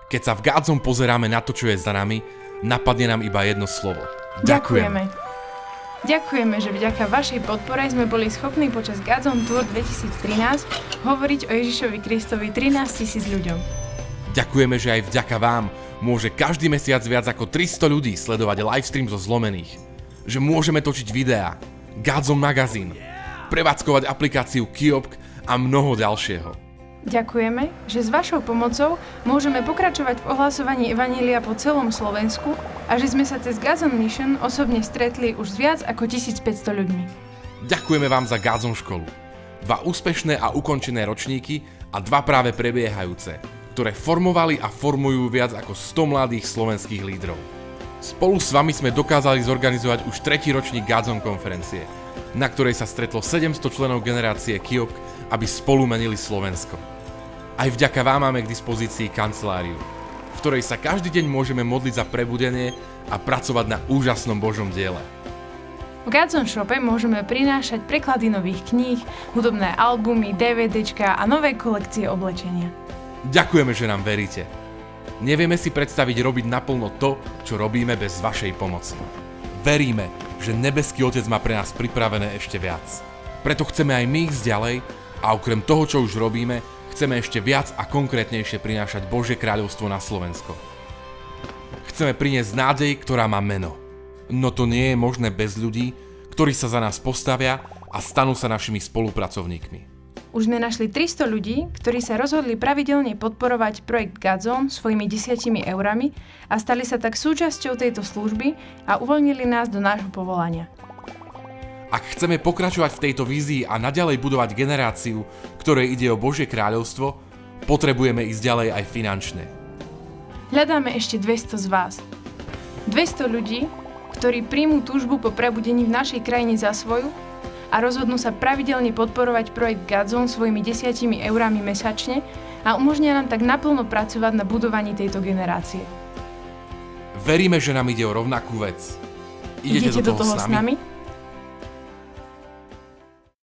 Keď sa v Godzone pozeráme na to, čo je za nami, napadne nám iba jedno slovo. Ďakujeme. Ďakujeme, že vďaka vašej podpore sme boli schopní počas Godzone Tour 2013 hovoriť o Ježišovi Kristovi 13 000 ľuďom. Ďakujeme, že aj vďaka vám môže každý mesiac viac ako 300 ľudí sledovať livestream zo Zlomených. Že môžeme točiť videá, Godzone magazín, prevádzkovať aplikáciu Kiosk a mnoho ďalšieho. Ďakujeme, že s vašou pomocou môžeme pokračovať v ohlasovaní evanjelia po celom Slovensku a že sme sa cez Godzone Mission osobne stretli už s viac ako 1500 ľuďmi. Ďakujeme vám za Godzone školu. 2 úspešné a ukončené ročníky a 2 práve prebiehajúce, ktoré formovali a formujú viac ako 100 mladých slovenských lídrov. Spolu s vami sme dokázali zorganizovať už 3. ročník Godzone konferencie, na ktorej sa stretlo 700 členov generácie Kiosk, aby spolu menili Slovensko. Aj vďaka vám máme k dispozícii kanceláriu, v ktorej sa každý deň môžeme modliť za prebudenie a pracovať na úžasnom Božom diele. V Godzone Shope môžeme prinášať preklady nových kníh, hudobné albumy, DVDčka a nové kolekcie oblečenia. Ďakujeme, že nám veríte. Nevieme si predstaviť robiť naplno to, čo robíme bez vašej pomoci. Veríme, že nebeský Otec má pre nás pripravené ešte viac. Preto chceme aj my ísť ďalej a okrem toho, čo už robíme, chceme ešte viac a konkrétnejšie prinášať Božie kráľovstvo na Slovensko. Chceme priniesť nádej, ktorá má meno. No to nie je možné bez ľudí, ktorí sa za nás postavia a stanú sa našimi spolupracovníkmi. Už sme našli 300 ľudí, ktorí sa rozhodli pravidelne podporovať projekt Godzone svojimi 10 eurami a stali sa tak súčasťou tejto služby a uvoľnili nás do nášho povolania. Ak chceme pokračovať v tejto vízii a naďalej budovať generáciu, ktorej ide o Božie kráľovstvo, potrebujeme ísť ďalej aj finančne. Hľadáme ešte 200 z vás. 200 ľudí, ktorí príjmú túžbu po prebudení v našej krajine za svoju a rozhodnú sa pravidelne podporovať projekt Godzone svojimi 10 eurami mesačne a umožnia nám tak naplno pracovať na budovaní tejto generácie. Veríme, že nám ide o rovnakú vec. Idete do toho s nami?